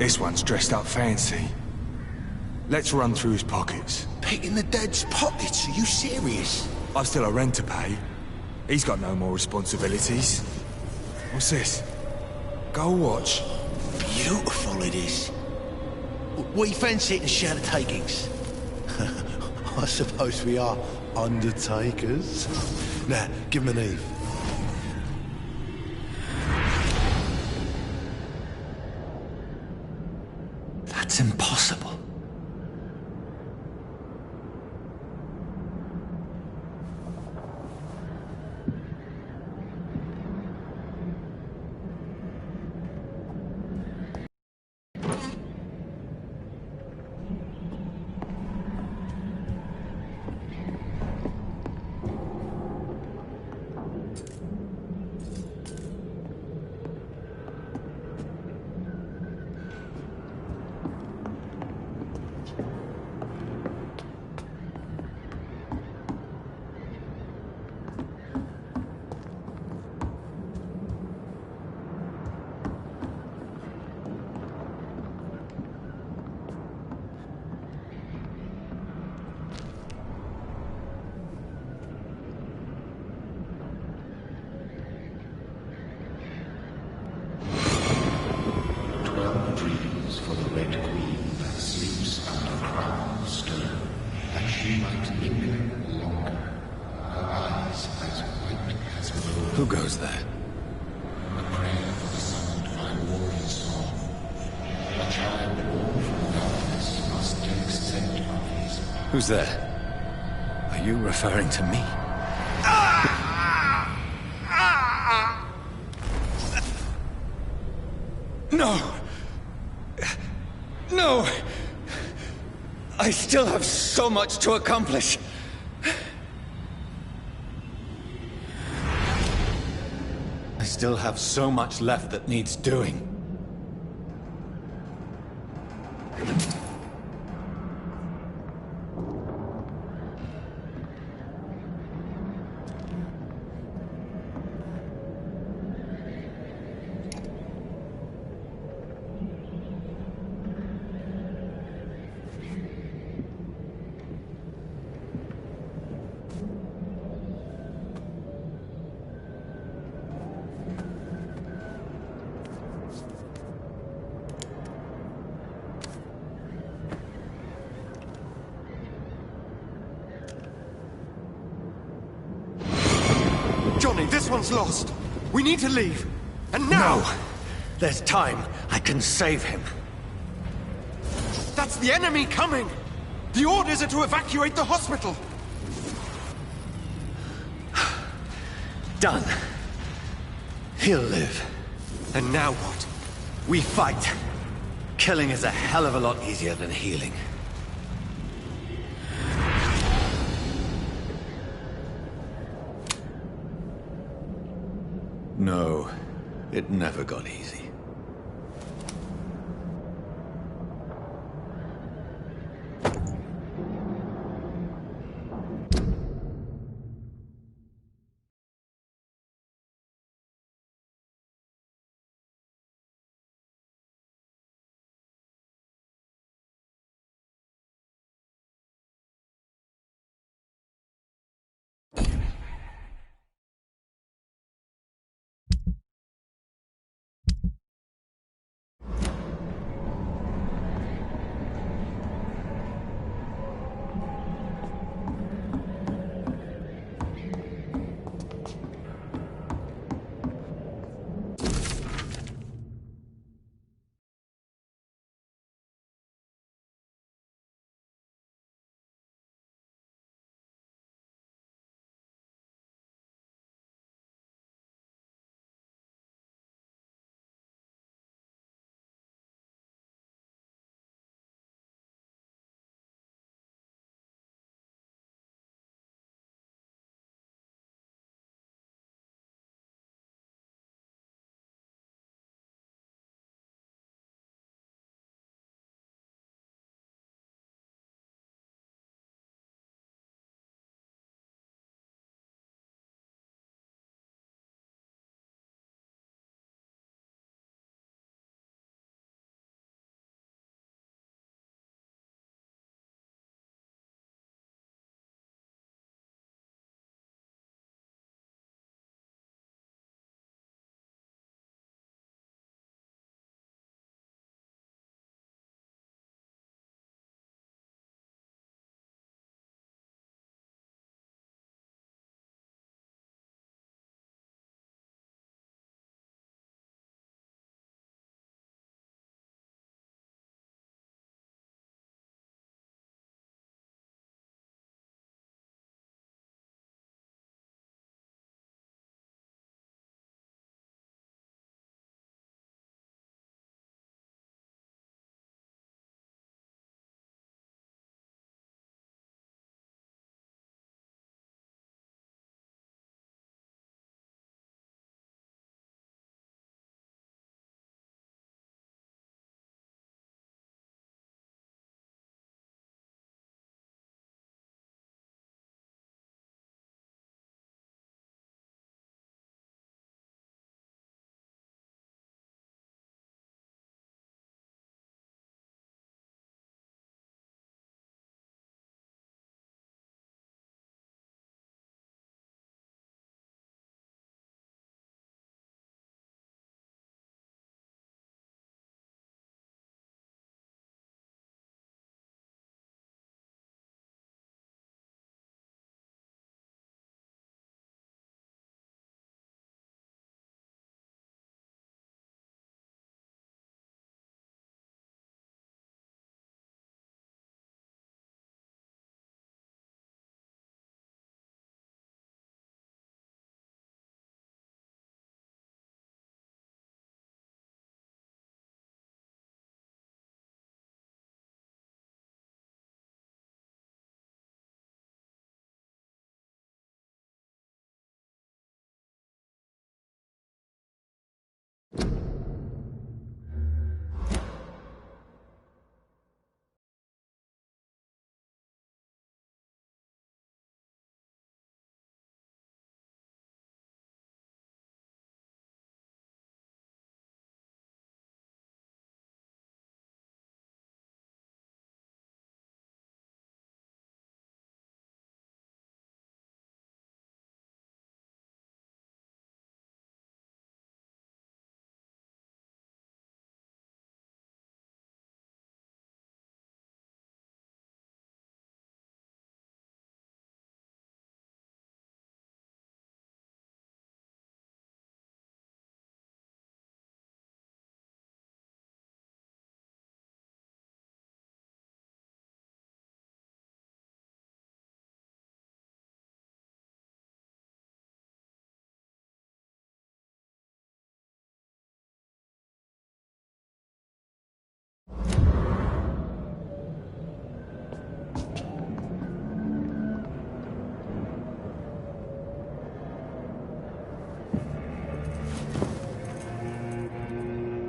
This one's dressed up fancy. Let's run through his pockets. Picking the dead's pockets? Are you serious? I've still a rent to pay. He's got no more responsibilities. What's this? Gold watch. Beautiful it is. We fancy it to share the takings. I suppose we are undertakers. Now, give him an Eve. That's impossible. Who goes there? A prayer for the summoned by warrior's soul. A child born from darkness must take scent of his power. Who's there? Are you referring to me? No! No! I still have so much to accomplish. I still have so much left that needs doing. Johnny, this one's lost. We need to leave. And now! No! There's time. I can save him. That's the enemy coming! The orders are to evacuate the hospital! Done. He'll live. And now what? We fight. Killing is a hell of a lot easier than healing. No, it never got easy.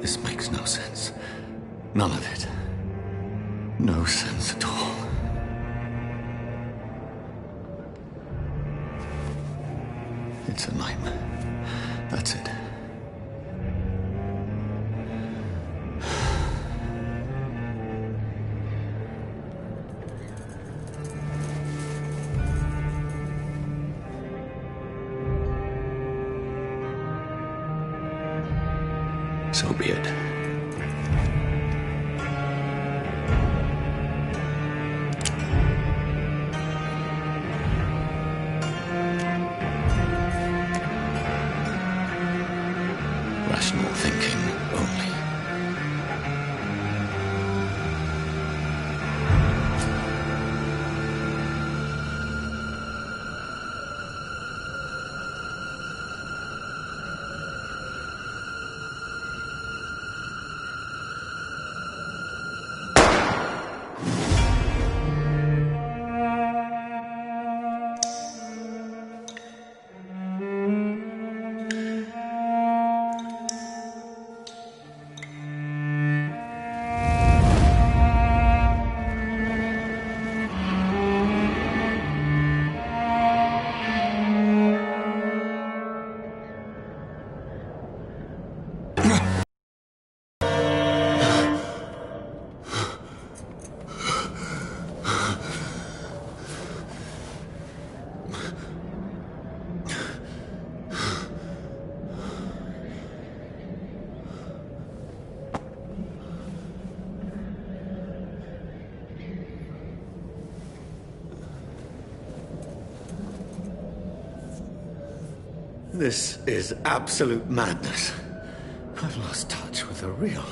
This makes no sense. None of it. No sense at all. It's a nightmare. That's it. So be it. Rational thinking only. This is absolute madness. I've lost touch with the real.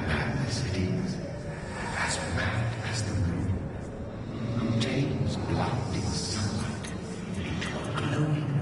Madness it is, as mad as the moon, who takes blinding sunlight into a glowing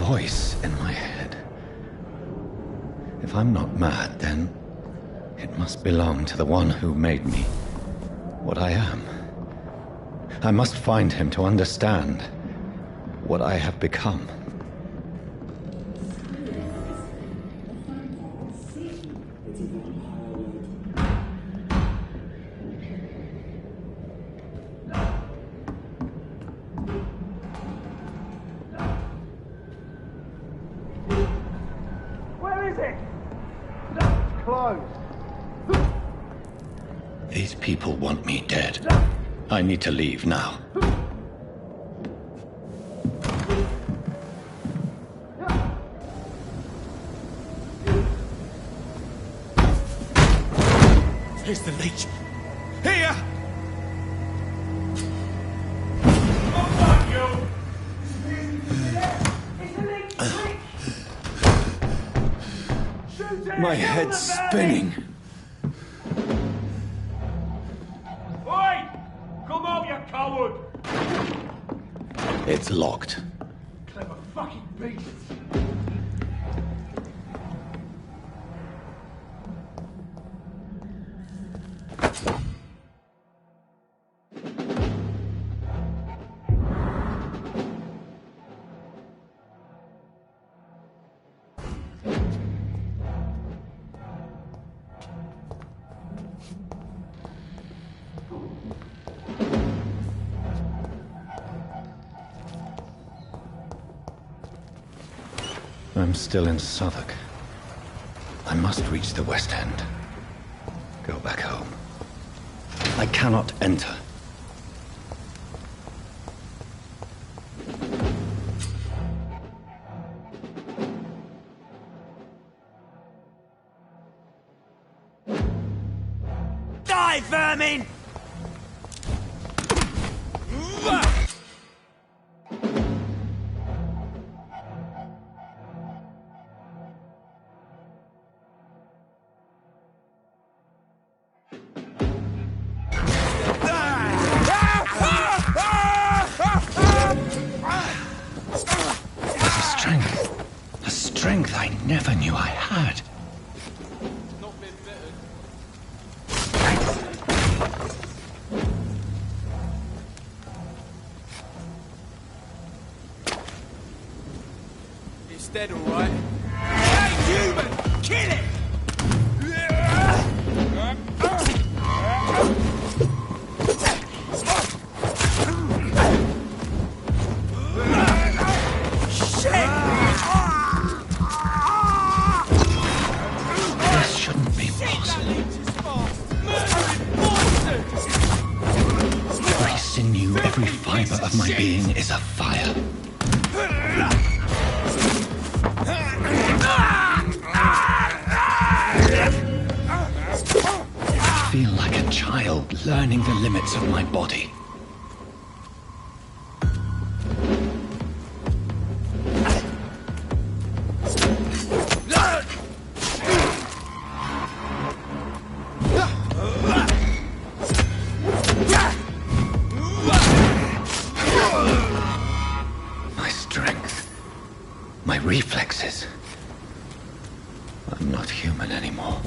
voice in my head. If I'm not mad, then it must belong to the one who made me what I am. I must find him to understand what I have become. Where is it? Closed. These people want me dead. I need to leave now. Here's the leech. Here! My head's spinning. Oi! Come out, you coward! It's locked. Clever fucking beast! I'm still in Southwark. I must reach the West End. Go back home. I cannot enter. Die, vermin! A strength I never knew I had. It's dead, all right. Hey, human! Kill it! This shouldn't be possible. Every sinew, every fiber of my being is afire. I feel like a child learning the limits of my body. My strength, my reflexes. I'm not human anymore.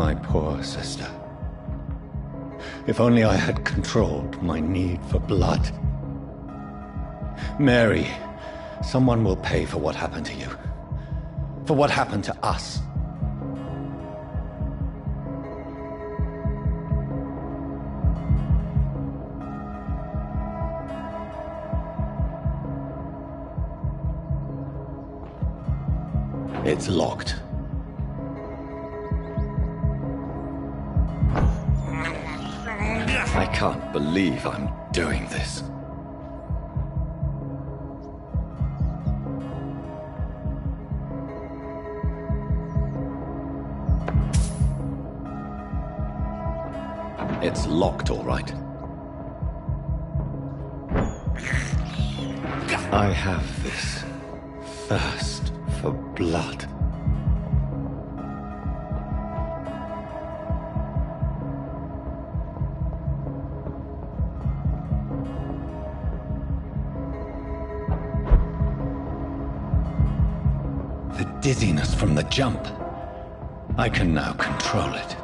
my poor sister. If only I had controlled my need for blood. Mary, someone will pay for what happened to you. For what happened to us. It's locked. I can't believe I'm doing this. It's locked, all right. I have this thirst for blood. The dizziness from the jump. I can now control it.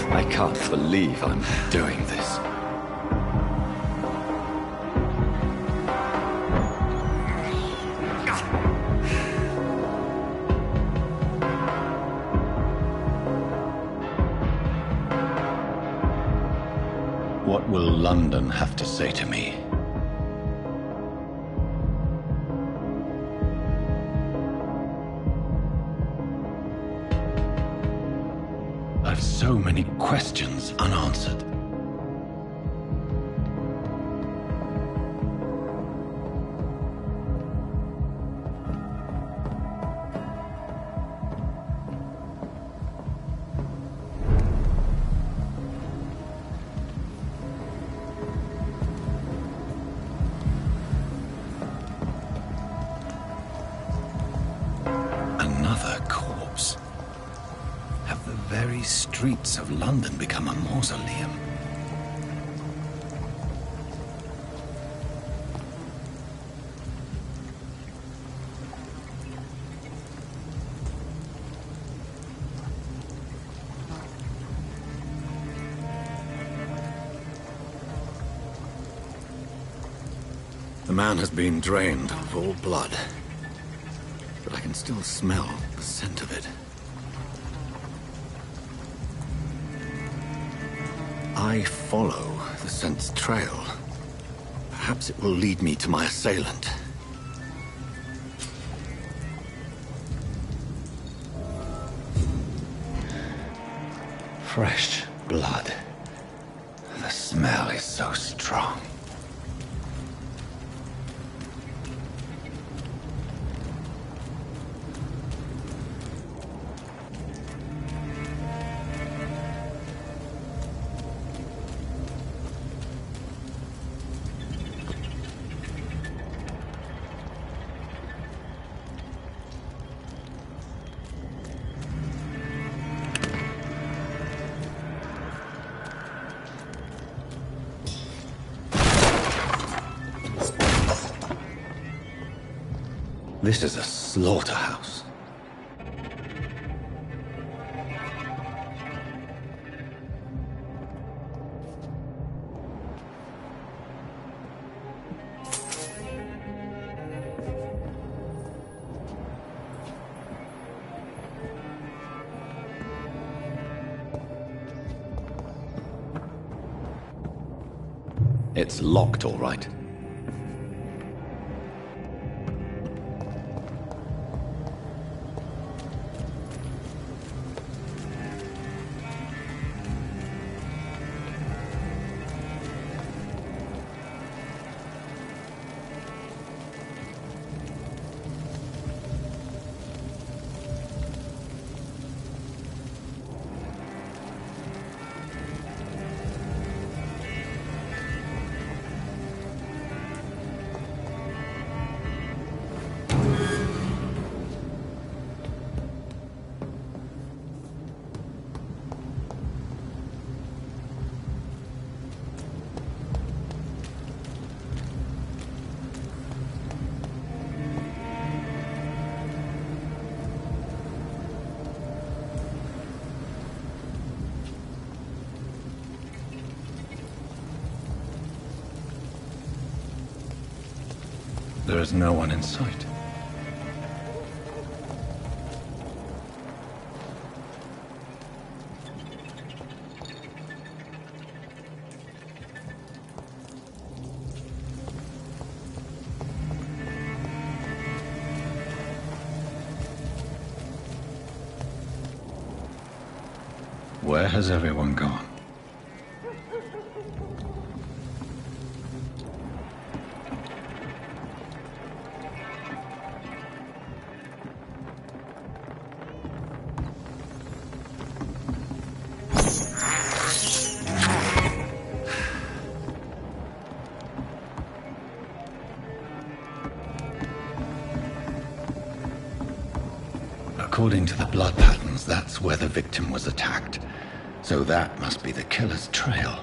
I can't believe I'm doing this. What will London have to say to me? I've so many questions unanswered. Another corpse. Have the very streets of London become a mausoleum? The man has been drained of all blood, but I can still smell the scent of it. I follow the scent's trail. Perhaps it will lead me to my assailant. Fresh blood. The smell is so strong. This is a slaughterhouse. It's locked, all right. There is no one in sight. Where has everyone gone? According to the blood patterns, that's where the victim was attacked. So that must be the killer's trail.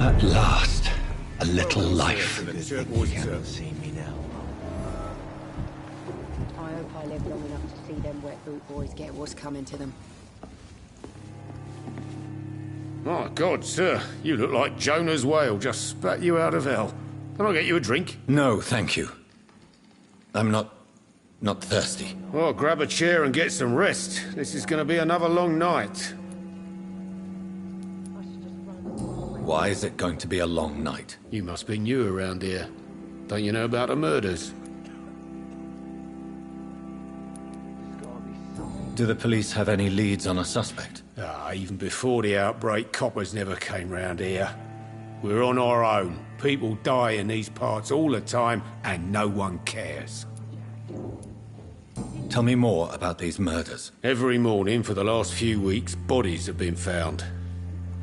At last, a little life. See me now. I hope I live long enough to see them wet boot boys get what's coming to them. My God, sir, you look like Jonah's whale just spat you out of hell. Can I get you a drink? No, thank you. I'm not thirsty. Well, grab a chair and get some rest. This is going to be another long night. Why is it going to be a long night? You must be new around here. Don't you know about the murders? Do the police have any leads on a suspect? Even before the outbreak, coppers never came round here. We're on our own. People die in these parts all the time, and no one cares. Tell me more about these murders. Every morning for the last few weeks, bodies have been found.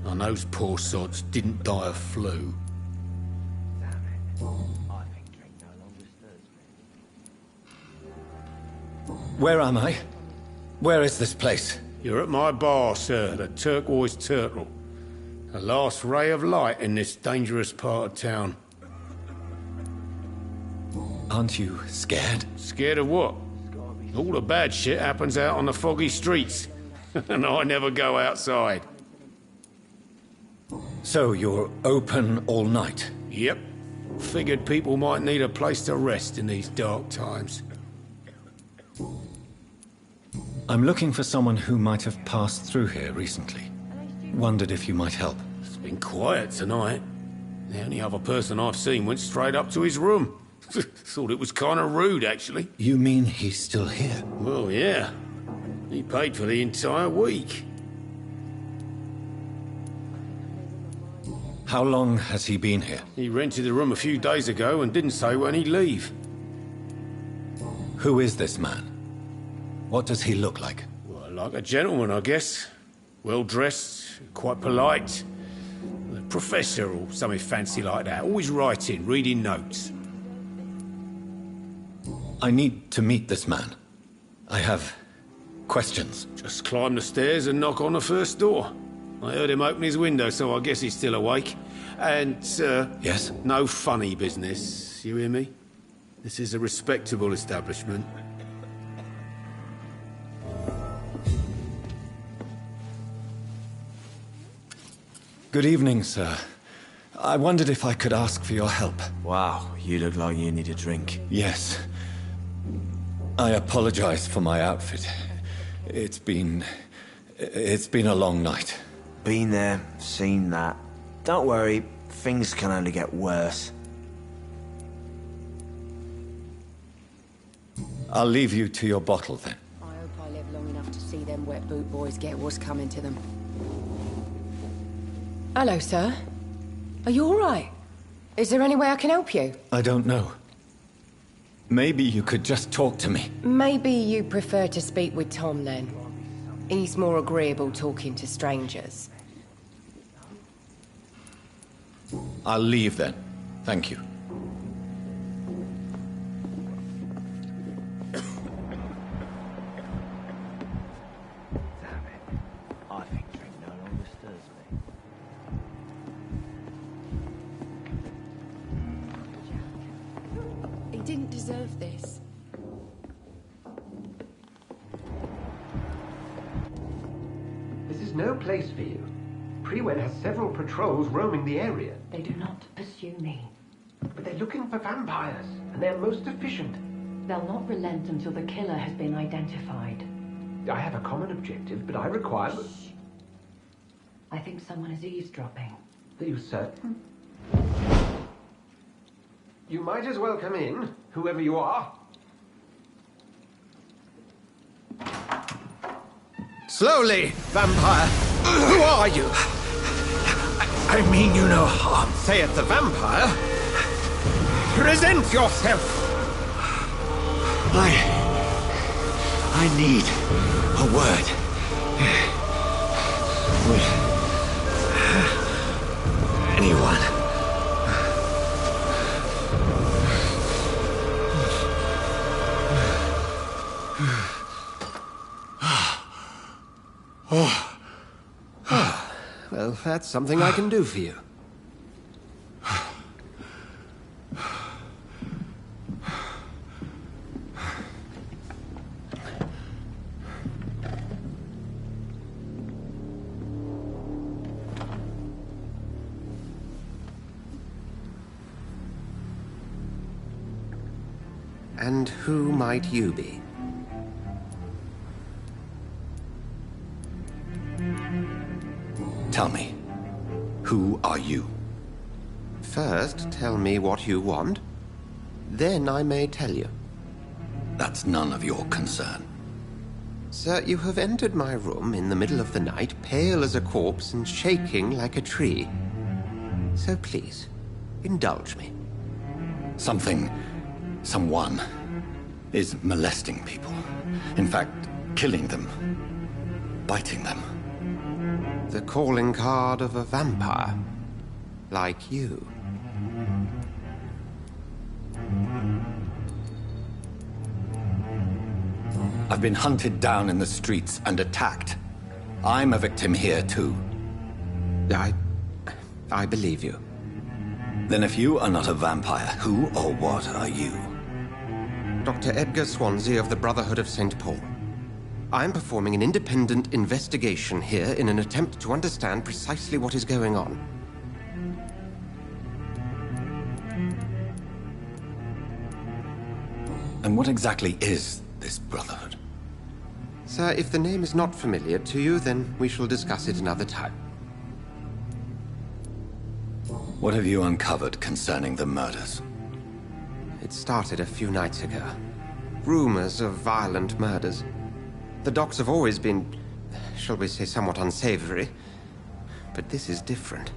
And those poor sods didn't die of flu. Where am I? Where is this place? You're at my bar, sir, the Turquoise Turtle. The last ray of light in this dangerous part of town. Aren't you scared? Scared of what? All the bad shit happens out on the foggy streets. And I never go outside. So you're open all night? Yep. Figured people might need a place to rest in these dark times. I'm looking for someone who might have passed through here recently. Wondered if you might help. It's been quiet tonight. The only other person I've seen went straight up to his room. Thought it was kind of rude, actually. You mean he's still here? Well, yeah. He paid for the entire week. How long has he been here? He rented the room a few days ago and didn't say when he'd leave. Who is this man? What does he look like? Well, like a gentleman, I guess. Well-dressed, quite polite. A professor or something fancy like that. Always writing, reading notes. I need to meet this man. I have questions. Just climb the stairs and knock on the first door. I heard him open his window, so I guess he's still awake. And, Yes? no funny business, you hear me? This is a respectable establishment. Good evening, sir. I wondered if I could ask for your help. Wow, you look like you need a drink. Yes. I apologize for my outfit. It's been a long night. Been there, seen that. Don't worry, things can only get worse. I'll leave you to your bottle then. I hope I live long enough to see them wet boot boys get what's coming to them. Hello, sir. Are you all right? Is there any way I can help you? I don't know. Maybe you could just talk to me. Maybe you prefer to speak with Tom, then. He's more agreeable talking to strangers. I'll leave then. Thank you. I think drink no longer stirs me. He didn't deserve this. This is no place for you. Prewen has several patrols roaming the area. They do not pursue me. But they're looking for vampires, and they're most efficient. They'll not relent until the killer has been identified. I have a common objective, but I require... I think someone is eavesdropping. Are you certain? You might as well come in, whoever you are. Slowly, vampire. Who are you? I mean you no harm. Saith the vampire. Present yourself. I need a word. With anyone. Well, that's something I can do for you. And who might you be? Tell me, who are you? First, tell me what you want. Then I may tell you. That's none of your concern. Sir, you have entered my room in the middle of the night, pale as a corpse and shaking like a tree. So please, indulge me. Someone is molesting people. In fact, killing them. Biting them. The calling card of a vampire. Like you. I've been hunted down in the streets and attacked. I'm a victim here, too. I believe you. Then if you are not a vampire, who or what are you? Dr. Edgar Swansea of the Brotherhood of St. Paul. I'm performing an independent investigation here in an attempt to understand precisely what is going on. And what exactly is this Brotherhood? Sir, if the name is not familiar to you, then we shall discuss it another time. What have you uncovered concerning the murders? It started a few nights ago. Rumors of violent murders. The docks have always been, shall we say, somewhat unsavory. But this is different.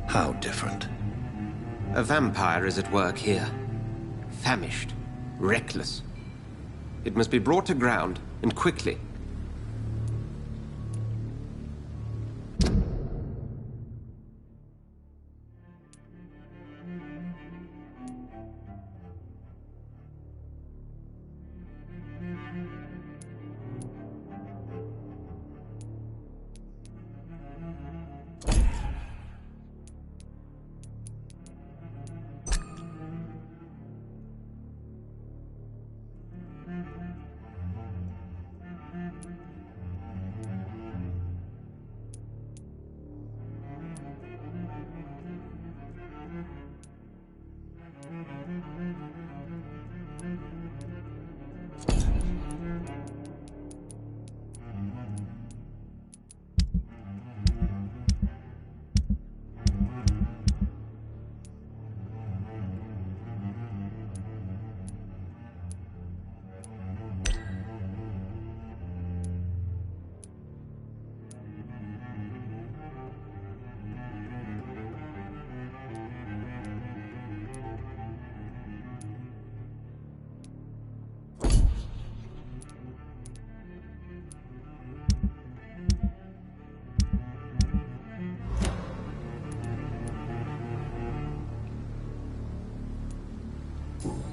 How different? A vampire is at work here. Famished. Reckless. It must be brought to ground, and quickly.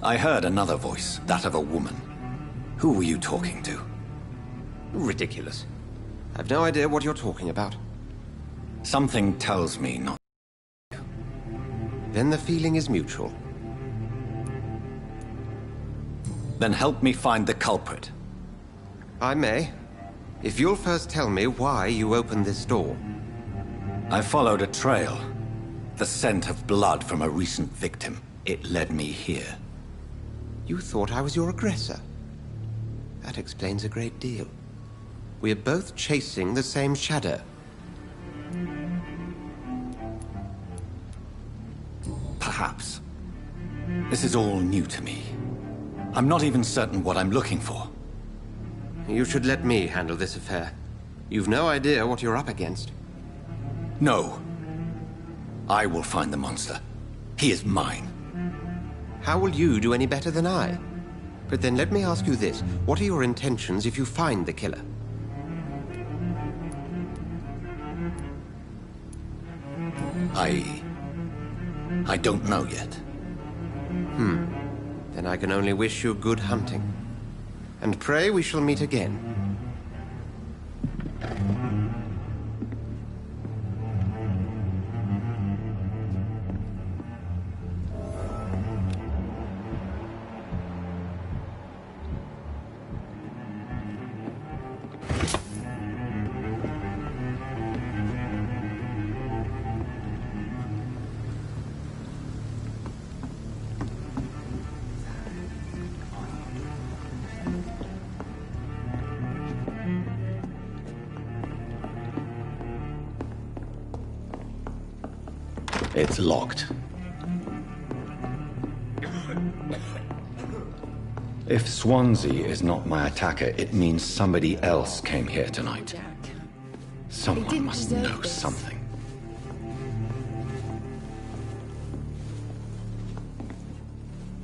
I heard another voice, that of a woman. Who were you talking to? Ridiculous. I've no idea what you're talking about. Something tells me not. Then the feeling is mutual. Then help me find the culprit. I may. If you'll first tell me why you opened this door. I followed a trail. The scent of blood from a recent victim. It led me here. You thought I was your aggressor. That explains a great deal. We're both chasing the same shadow. Perhaps. This is all new to me. I'm not even certain what I'm looking for. You should let me handle this affair. You've no idea what you're up against. No. I will find the monster. He is mine. How will you do any better than I? But then let me ask you this. What are your intentions if you find the killer? I don't know yet. Then I can only wish you good hunting. And pray we shall meet again. It's locked. If Swansea is not my attacker, it means somebody else came here tonight. Someone must know something.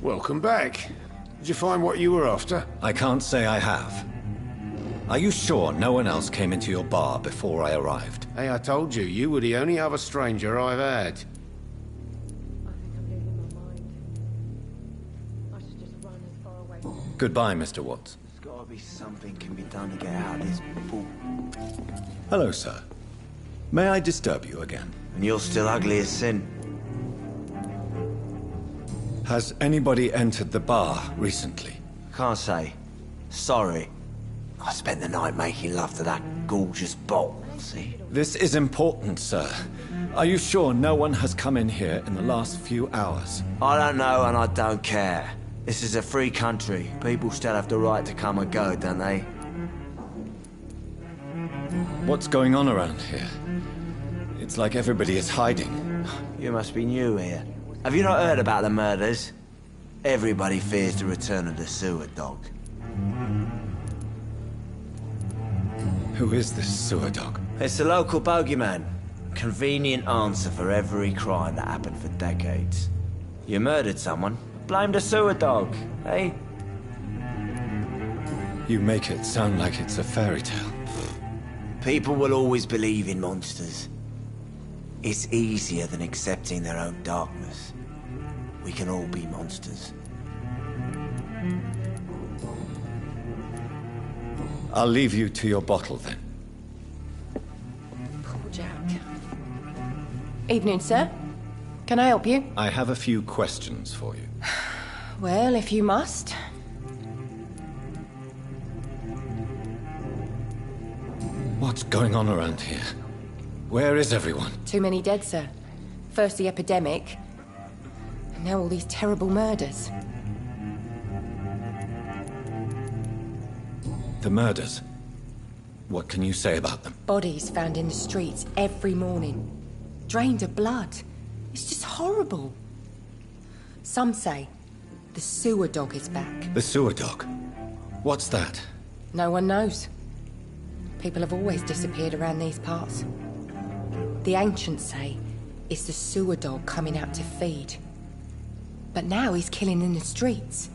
Welcome back. Did you find what you were after? I can't say I have. Are you sure no one else came into your bar before I arrived? Hey, I told you, you were the only other stranger I've had. Goodbye, Mr. Watts. There's gotta be something can be done to get out of this bull. Hello, sir. May I disturb you again? And you're still ugly as sin. Has anybody entered the bar recently? Can't say. Sorry. I spent the night making love to that gorgeous bottle, see? This is important, sir. Are you sure no one has come in here in the last few hours? I don't know and I don't care. This is a free country. People still have the right to come and go, don't they? What's going on around here? It's like everybody is hiding. You must be new here. Have you not heard about the murders? Everybody fears the return of the sewer dog. Who is this sewer dog? It's the local bogeyman. Convenient answer for every crime that happened for decades. You murdered someone, blame the sewer dog, eh? You make it sound like it's a fairy tale. People will always believe in monsters. It's easier than accepting their own darkness. We can all be monsters. I'll leave you to your bottle then. Poor Jack. Evening, sir. Can I help you? I have a few questions for you. Well, if you must. What's going on around here? Where is everyone? Too many dead, sir. First the epidemic, and now all these terrible murders. The murders. What can you say about them? Bodies found in the streets every morning. Drained of blood. It's just horrible. Some say the sewer dog is back. The sewer dog? What's that? No one knows. People have always disappeared around these parts. The ancients say it's the sewer dog coming out to feed. But now he's killing in the streets.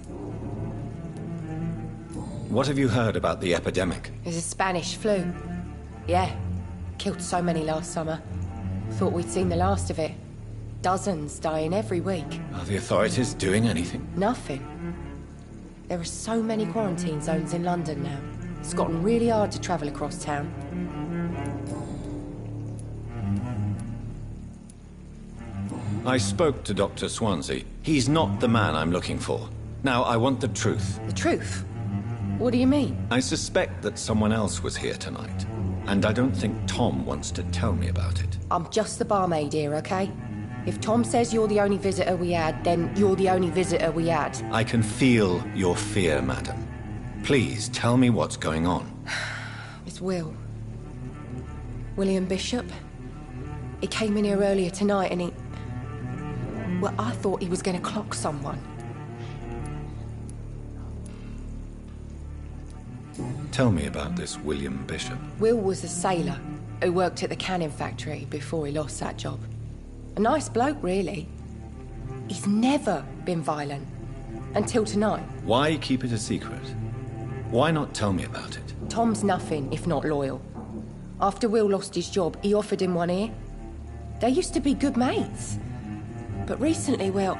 What have you heard about the epidemic? There's a Spanish flu. Yeah. Killed so many last summer. Thought we'd seen the last of it. Dozens dying every week. Are the authorities doing anything? Nothing. There are so many quarantine zones in London now. It's gotten really hard to travel across town. I spoke to Dr. Swansea. He's not the man I'm looking for. Now, I want the truth. The truth? What do you mean? I suspect that someone else was here tonight. And I don't think Tom wants to tell me about it. I'm just the barmaid here, okay? If Tom says you're the only visitor we had, then you're the only visitor we had. I can feel your fear, madam. Please, tell me what's going on. It's Will. William Bishop. He came in here earlier tonight and he... Well, I thought he was going to clock someone. Tell me about this William Bishop. Will was a sailor who worked at the cannon factory before he lost that job. A nice bloke, really. He's never been violent. Until tonight. Why keep it a secret? Why not tell me about it? Tom's nothing if not loyal. After Will lost his job, he offered him one ear. They used to be good mates. But recently, well...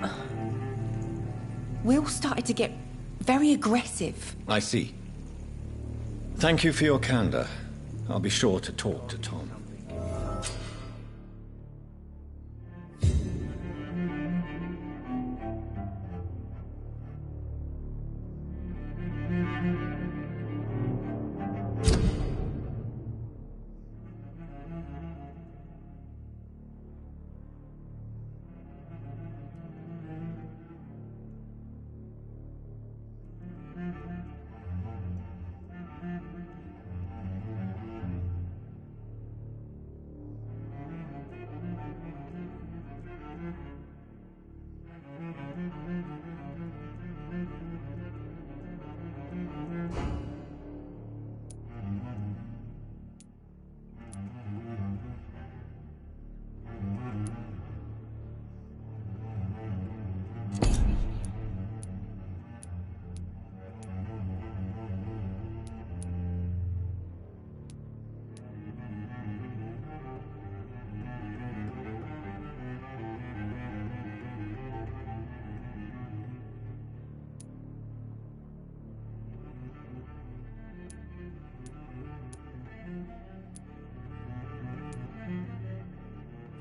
Will started to get very aggressive. I see. Thank you for your candor. I'll be sure to talk to Tom.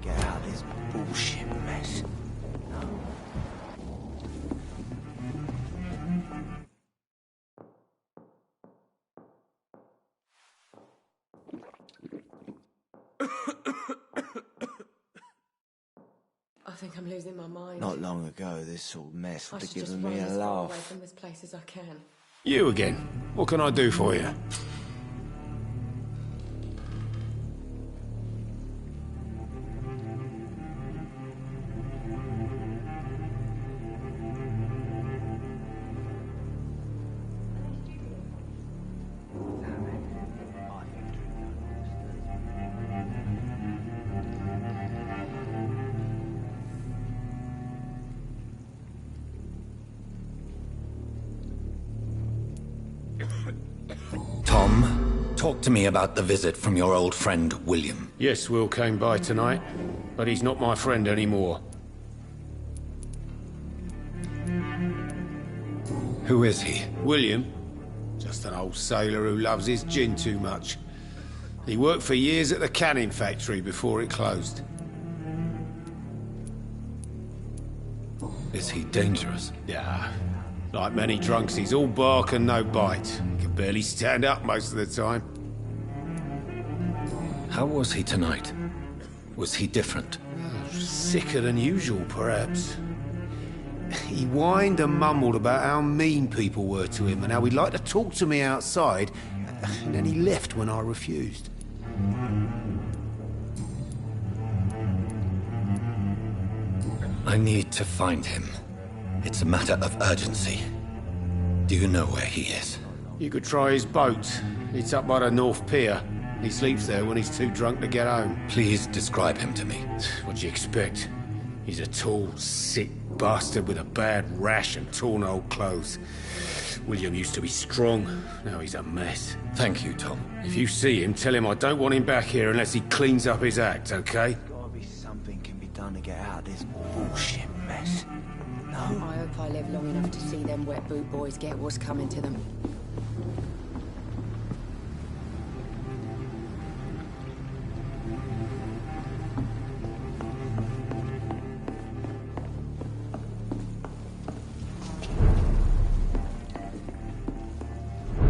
Get out of this bullshit mess. I think I'm losing my mind. Not long ago, this sort of mess I would have should just given run me a as far away laugh. from this place as I can. You again. What can I do for you? Talk to me about the visit from your old friend, William. Yes, Will came by tonight, but he's not my friend anymore. Who is he? William? Just an old sailor who loves his gin too much. He worked for years at the canning factory before it closed. Is he dangerous? Yeah. Like many drunks, he's all bark and no bite. He can barely stand up most of the time. How was he tonight? Was he different? Sicker than usual, perhaps. He whined and mumbled about how mean people were to him and how he'd like to talk to me outside, and then he left when I refused. I need to find him. It's a matter of urgency. Do you know where he is? You could try his boat. It's up by the North Pier. He sleeps there when he's too drunk to get home. Please describe him to me. What do you expect? He's a tall, sick bastard with a bad rash and torn old clothes. William used to be strong. Now he's a mess. Thank you, Tom. If you see him, tell him I don't want him back here unless he cleans up his act, okay? Gotta be something can be done to get out of this bullshit mess. No. I hope I live long enough to see them wet boot boys get what's coming to them.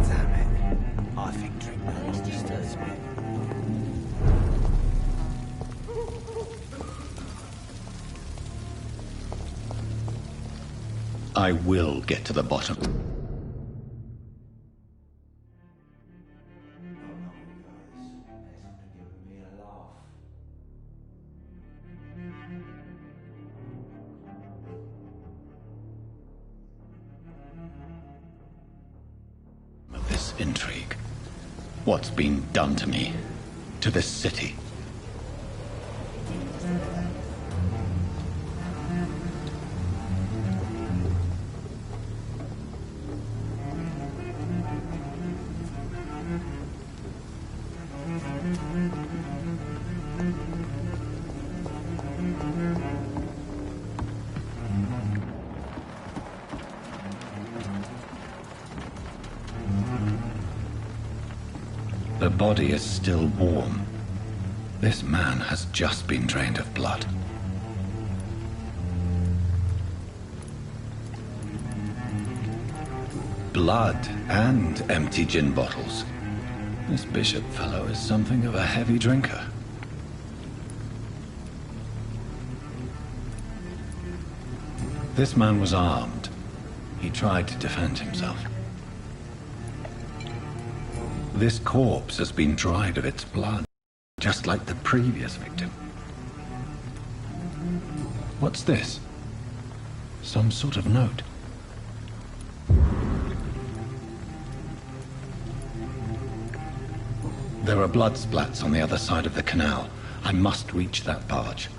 Damn it. I think drink no longer stirs me. I will get to the bottom. Of this intrigue. What's been done to me? To this city? The body is still warm. This man has just been drained of blood. Blood and empty gin bottles. This bishop fellow is something of a heavy drinker. This man was armed. He tried to defend himself. This corpse has been dried of its blood, just like the previous victim. What's this? Some sort of note. There are blood splats on the other side of the canal. I must reach that barge.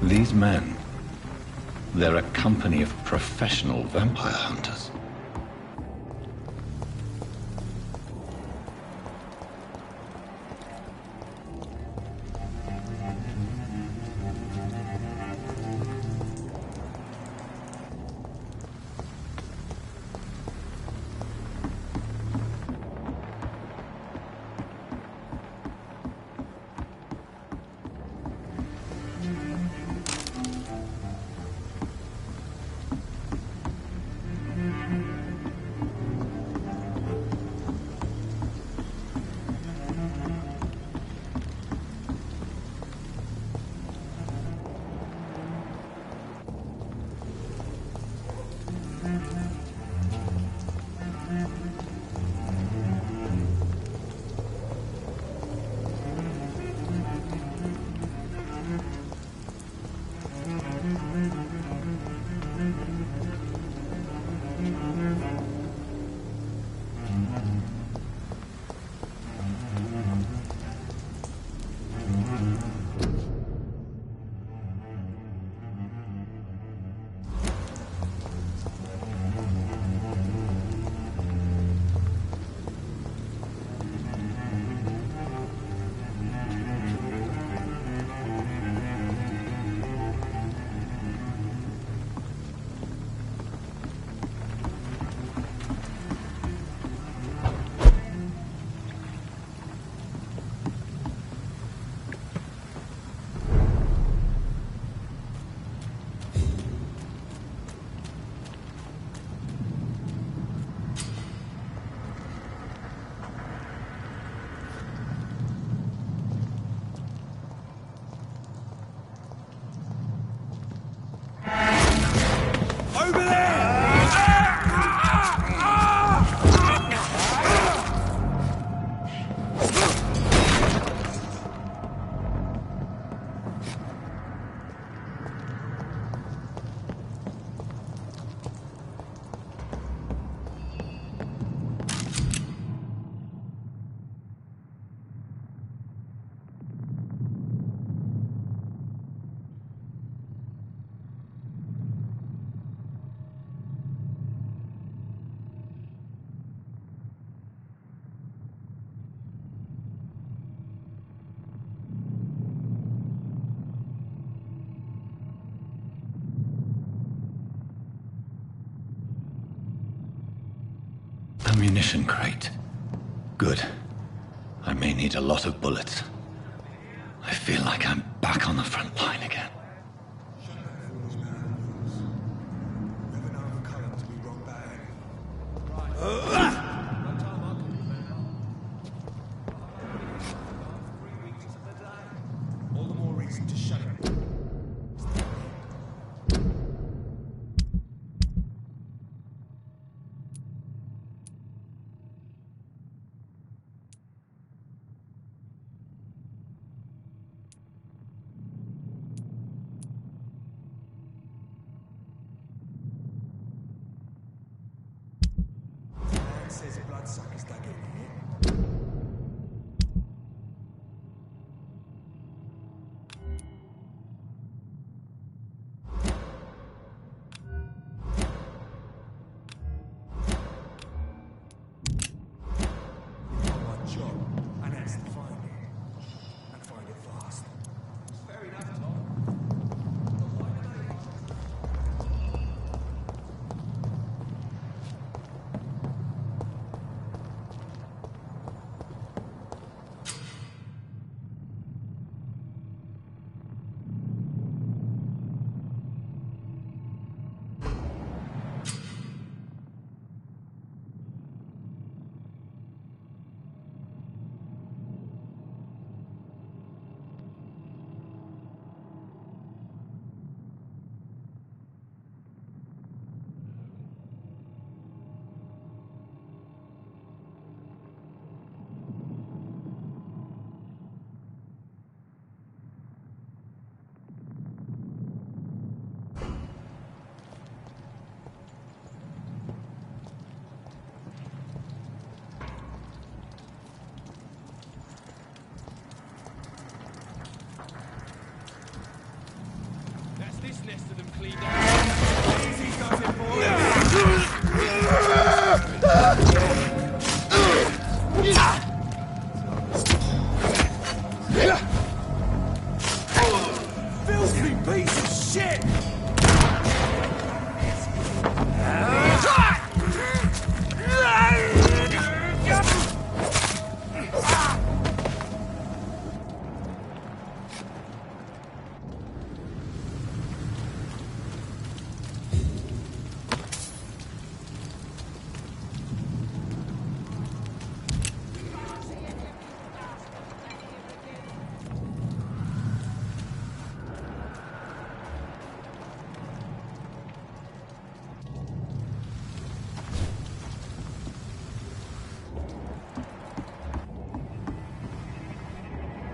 These men, they're a company of professional vampire hunters. Ammunition crate. Good. I may need a lot of bullets. I feel like I'm back on the front line again. nest of them cleaned out. Easy does it, filthy piece of shit!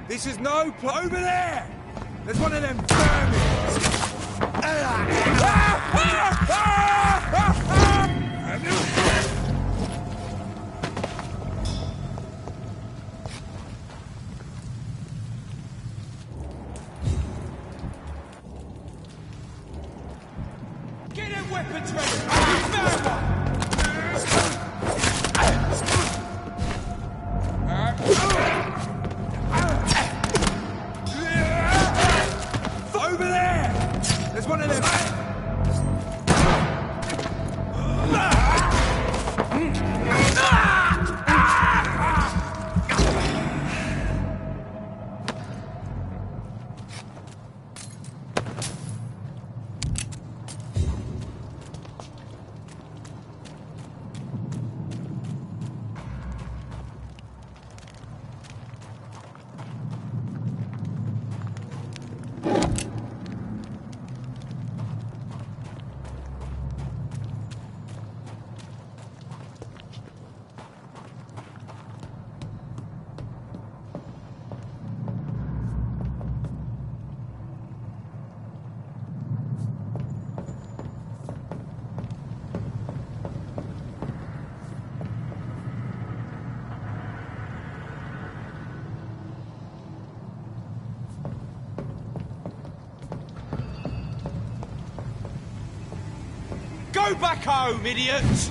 This is no over there! There's one of them vermin! Get them weapons ready! Found one! Over there! There's one of them! Go back home, idiots!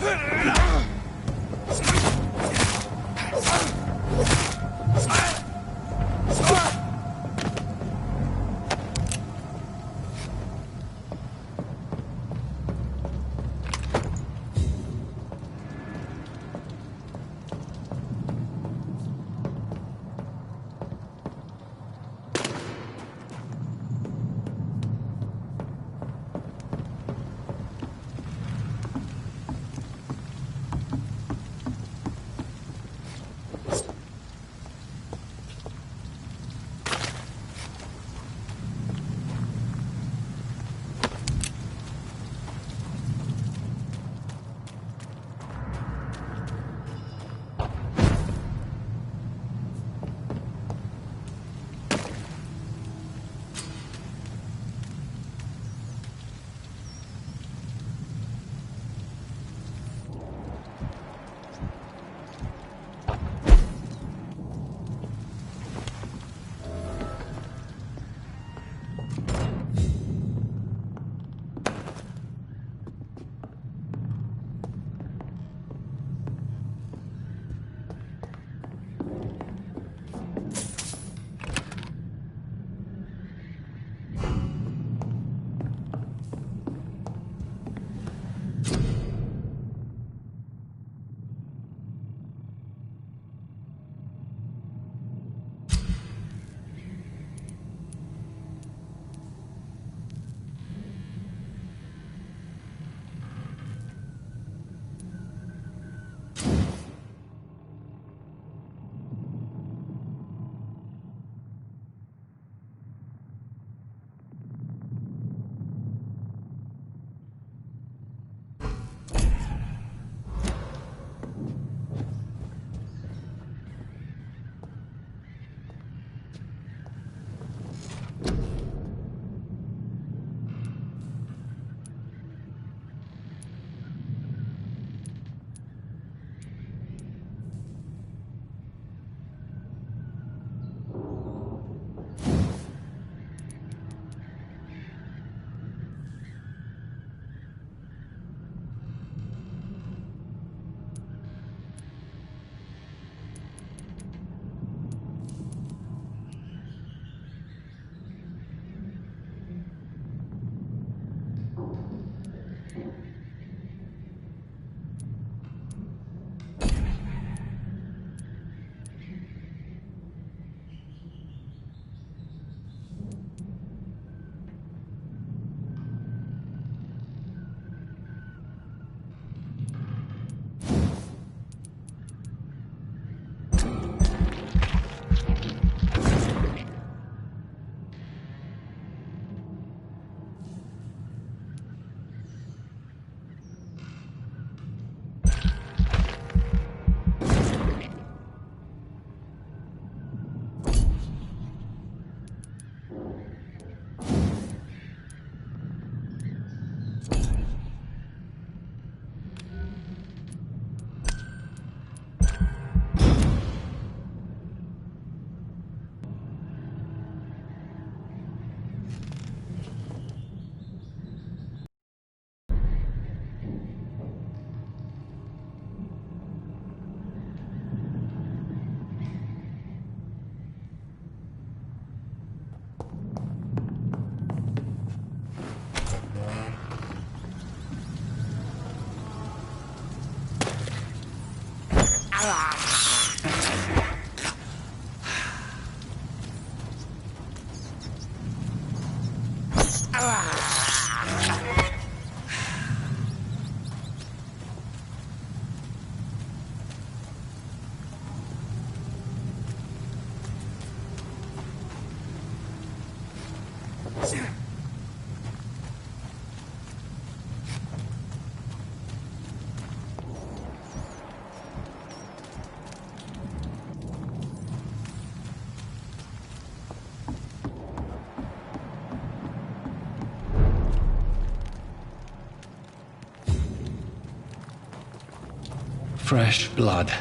Fresh blood.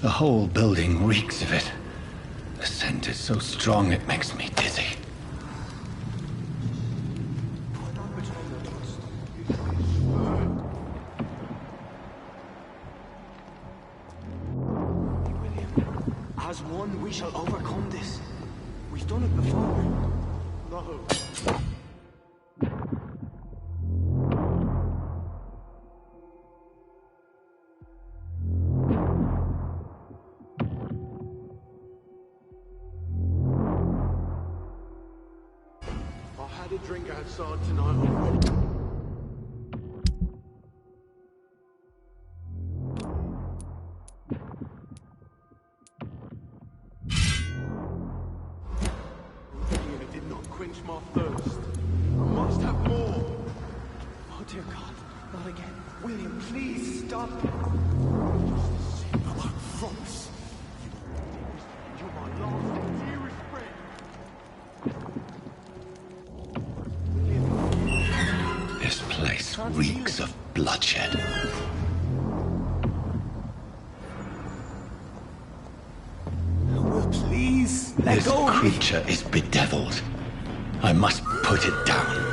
The whole building reeks of it. The scent is so strong it makes me dizzy. As one, we shall overcome this. We've done it before. No. I had a drink outside tonight already. It did not quench my thirst. I must have more. Oh dear God, not again. William, please stop. I promise. You're my last and dearest friend. This place reeks of bloodshed. Will, please, let This go of me. creature is bedeviled. I must put it down.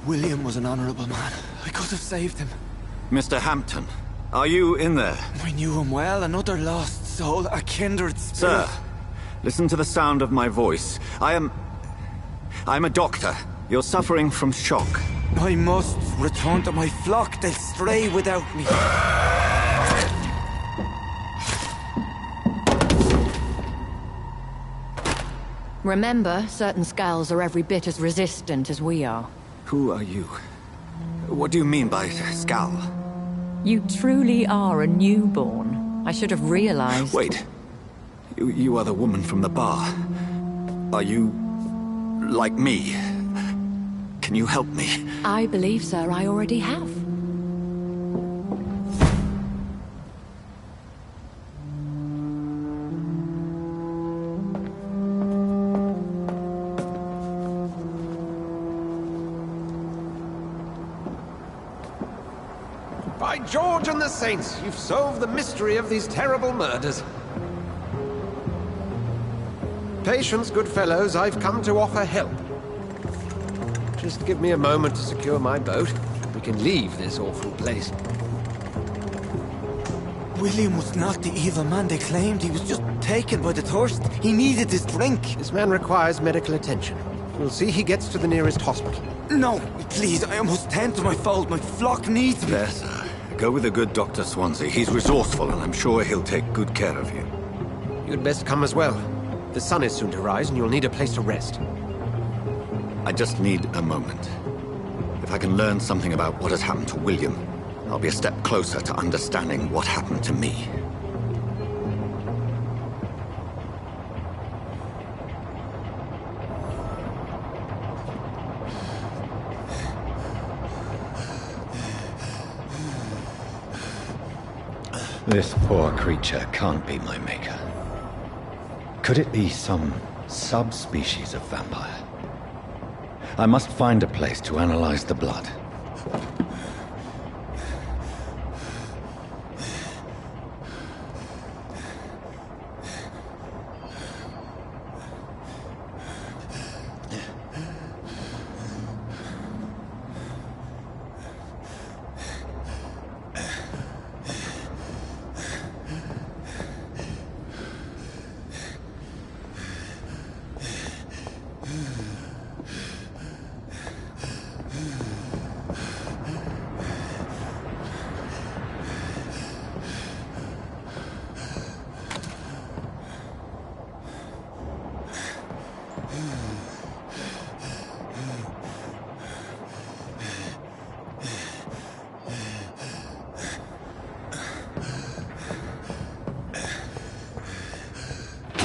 William was an honorable man. I could have saved him. Mr. Hampton, are you in there? I knew him well, another lost soul, a kindred spirit. Sir, listen to the sound of my voice. I'm a doctor. You're suffering from shock. I must return to my flock. They'll stray without me. Remember, certain skulls are every bit as resistant as we are. Who are you? What do you mean by skull? You truly are a newborn. I should have realized. Wait. You are the woman from the bar. Are you like me? Can you help me? I believe, sir, I already have. By George and the Saints, you've solved the mystery of these terrible murders. Patience, good fellows, I've come to offer help. Just give me a moment to secure my boat. We can leave this awful place. William was not the evil man they claimed. He was just taken by the thirst. He needed this drink. This man requires medical attention. We'll see he gets to the nearest hospital. No, please, I must tend to my fault. My flock needs me. There, sir. Go with the good Dr. Swansea. He's resourceful, and I'm sure he'll take good care of you. You'd best come as well. The sun is soon to rise, and you'll need a place to rest. I just need a moment. If I can learn something about what has happened to William, I'll be a step closer to understanding what happened to me. This poor creature can't be my maker. Could it be some subspecies of vampire? I must find a place to analyze the blood.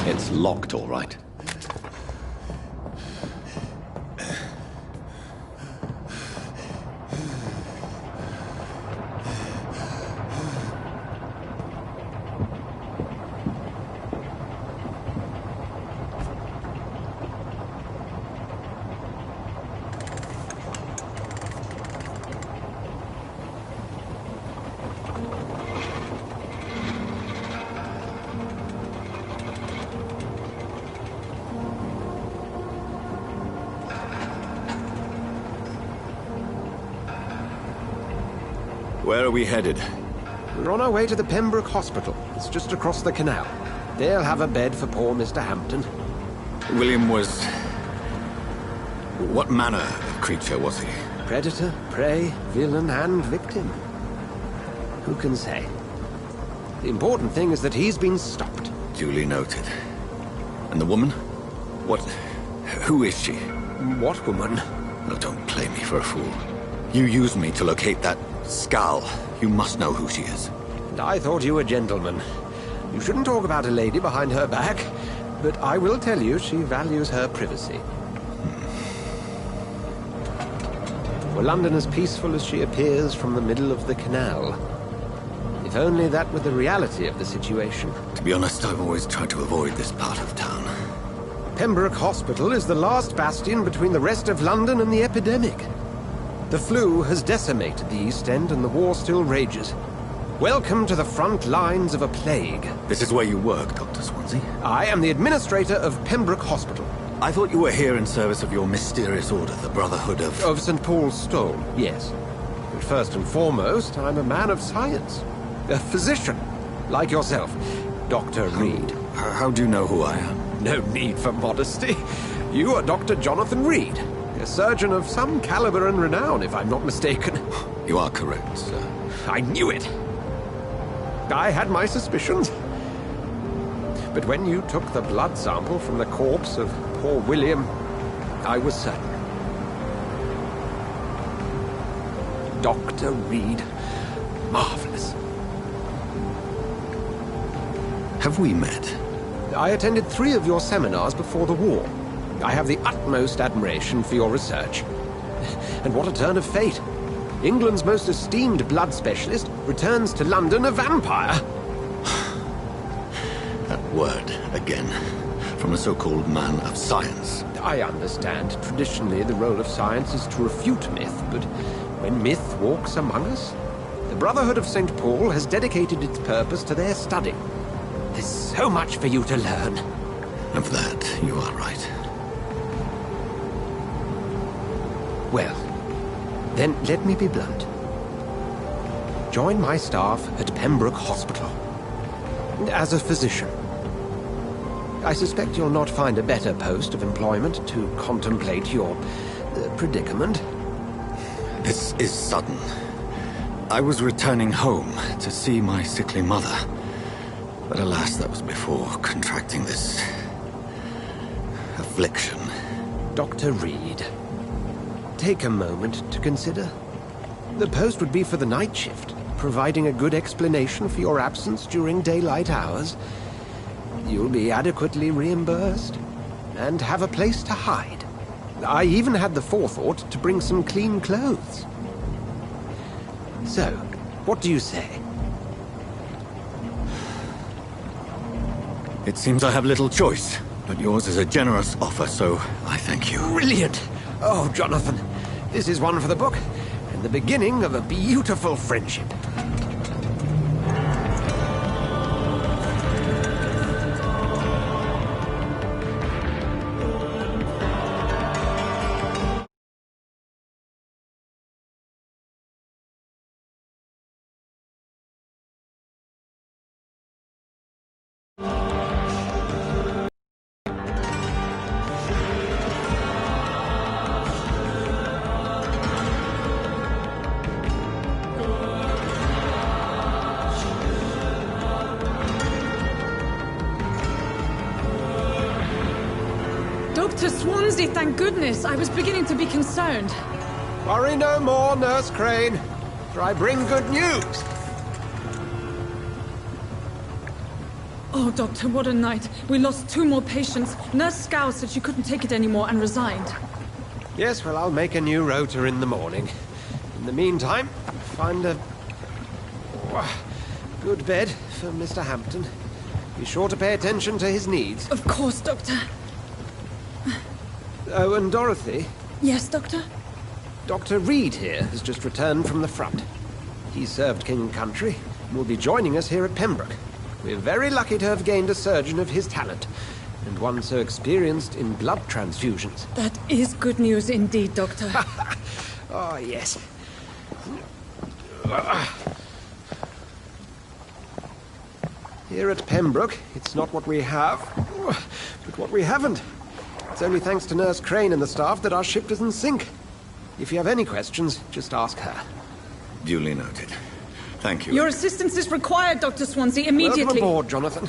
It's locked, all right. Where are we headed? We're on our way to the Pembroke Hospital. It's just across the canal. They'll have a bed for poor Mr. Hampton. William was... What manner of creature was he? Predator, prey, villain, and victim. Who can say? The important thing is that he's been stopped. Duly noted. And the woman? What... Who is she? What woman? Oh, don't play me for a fool. You used me to locate that skull. You must know who she is. And I thought you a gentleman. You shouldn't talk about a lady behind her back, but I will tell you she values her privacy. Were London as peaceful as she appears from the middle of the canal? If only that were the reality of the situation. To be honest, I've always tried to avoid this part of town. Pembroke Hospital is the last bastion between the rest of London and the epidemic. The flu has decimated the East End and the war still rages. Welcome to the front lines of a plague. This is where you work, Dr. Swansea? I am the administrator of Pembroke Hospital. I thought you were here in service of your mysterious order, the Brotherhood of... Of St. Paul's Stole, yes. But first and foremost, I'm a man of science. A physician, like yourself, Dr. Reed. How do you know who I am? No need for modesty. You are Dr. Jonathan Reed, a surgeon of some caliber and renown, if I'm not mistaken. You are correct, sir. I knew it. I had my suspicions. But when you took the blood sample from the corpse of poor William, I was certain. Dr. Reed. Marvelous. Have we met? I attended 3 of your seminars before the war. I have the utmost admiration for your research. And what a turn of fate. England's most esteemed blood specialist returns to London a vampire. That word, again. From a so-called man of science. I understand. Traditionally, the role of science is to refute myth, but when myth walks among us, the Brotherhood of St. Paul has dedicated its purpose to their study. There's so much for you to learn. Of that, you are right. Well, Then let me be blunt. Join my staff at Pembroke Hospital. As a physician. I suspect you'll not find a better post of employment to contemplate your predicament. This is sudden. I was returning home to see my sickly mother. But alas, that was before contracting this affliction. Dr. Reed, take a moment to consider. The post would be for the night shift, providing a good explanation for your absence during daylight hours. You'll be adequately reimbursed, and have a place to hide. I even had the forethought to bring some clean clothes. So, what do you say? It seems I have little choice, but yours is a generous offer, so I thank you. Brilliant! Oh, Jonathan, this is one for the book, and the beginning of a beautiful friendship. Dr. Swansea, thank goodness. I was beginning to be concerned. Worry no more, Nurse Crane, for I bring good news. Oh, Doctor, what a night. We lost 2 more patients. Nurse Scow said she couldn't take it anymore and resigned. Yes, well, I'll make a new rota in the morning. In the meantime, find a good bed for Mr. Hampton. Be sure to pay attention to his needs. Of course, Doctor. Oh, and Dorothy? Yes, Doctor? Dr. Reed here has just returned from the front. He served King and Country and will be joining us here at Pembroke. We're very lucky to have gained a surgeon of his talent, and one so experienced in blood transfusions. That is good news indeed, Doctor. Oh, yes. Here at Pembroke, it's not what we have, but what we haven't. It's only thanks to Nurse Crane and the staff that our ship doesn't sink. If you have any questions, just ask her. Duly noted. Thank you. Your assistance is required, Dr. Swansea, immediately. Welcome aboard, Jonathan.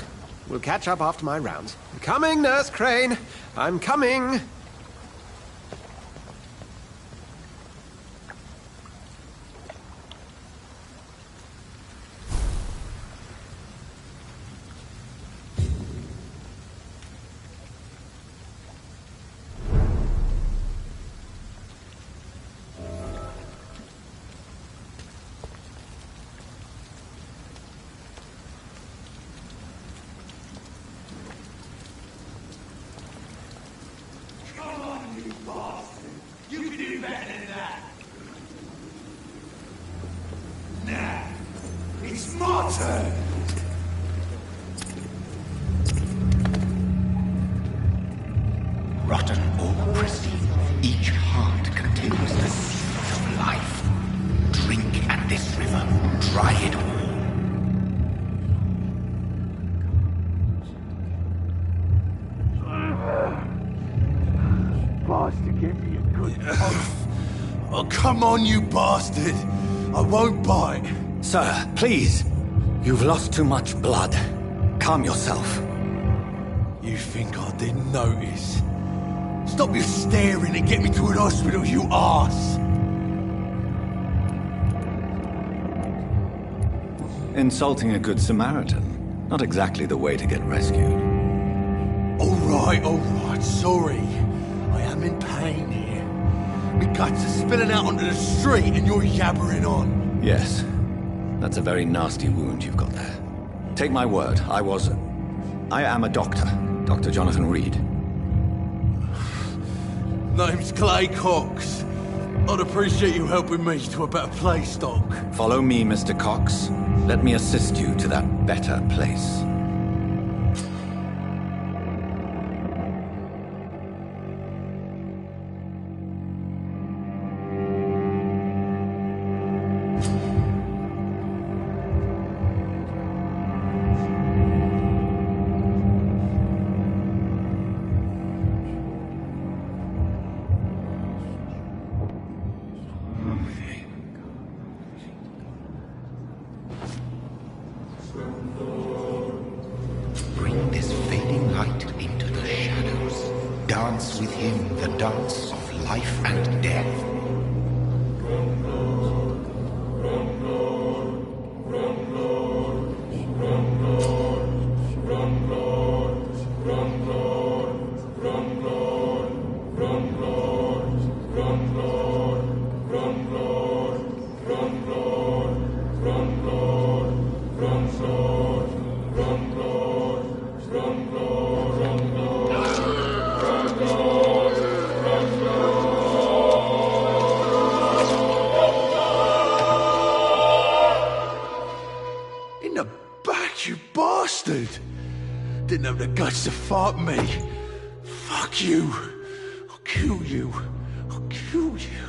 We'll catch up after my rounds. I'm coming, Nurse Crane. I'm coming. Rotten or pristine, each heart contains the seeds of life. Drink at this river, try it all. Bastard, give me a good Oh, come on, you bastard! I won't bite. Sir, please. You've lost too much blood. Calm yourself. You think I didn't notice? Stop your staring and get me to an hospital, you arse! Insulting a good Samaritan. Not exactly the way to get rescued. Alright, sorry. I am in pain here. My guts are spilling out onto the street and you're yabbering on. Yes. That's a very nasty wound you've got there. Take my word, I am a doctor. Dr. Jonathan Reed. Name's Clay Cox. I'd appreciate you helping me to a better place, Doc. Follow me, Mr. Cox. Let me assist you to that better place. dance with him the dance of life and death. Didn't have the guts to fight me. Fuck you. I'll kill you. I'll kill you.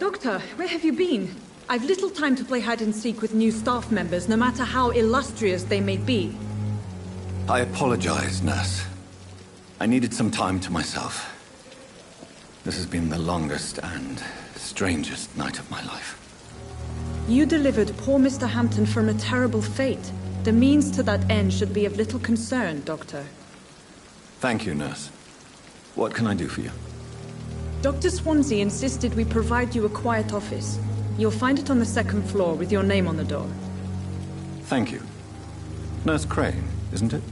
Doctor, where have you been? I've little time to play hide-and-seek with new staff members, no matter how illustrious they may be. I apologize, nurse. I needed some time to myself. This has been the longest and strangest night of my life. You delivered poor Mr. Hampton from a terrible fate. The means to that end should be of little concern, Doctor. Thank you, nurse. What can I do for you? Dr. Swansea insisted we provide you a quiet office. You'll find it on the second floor with your name on the door. Thank you. Nurse Crane, isn't it?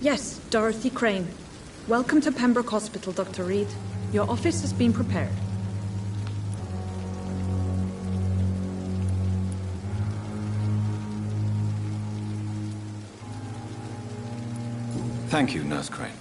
Yes, Dorothy Crane. Welcome to Pembroke Hospital, Dr. Reed. Your office has been prepared. Thank you, Nurse Crane.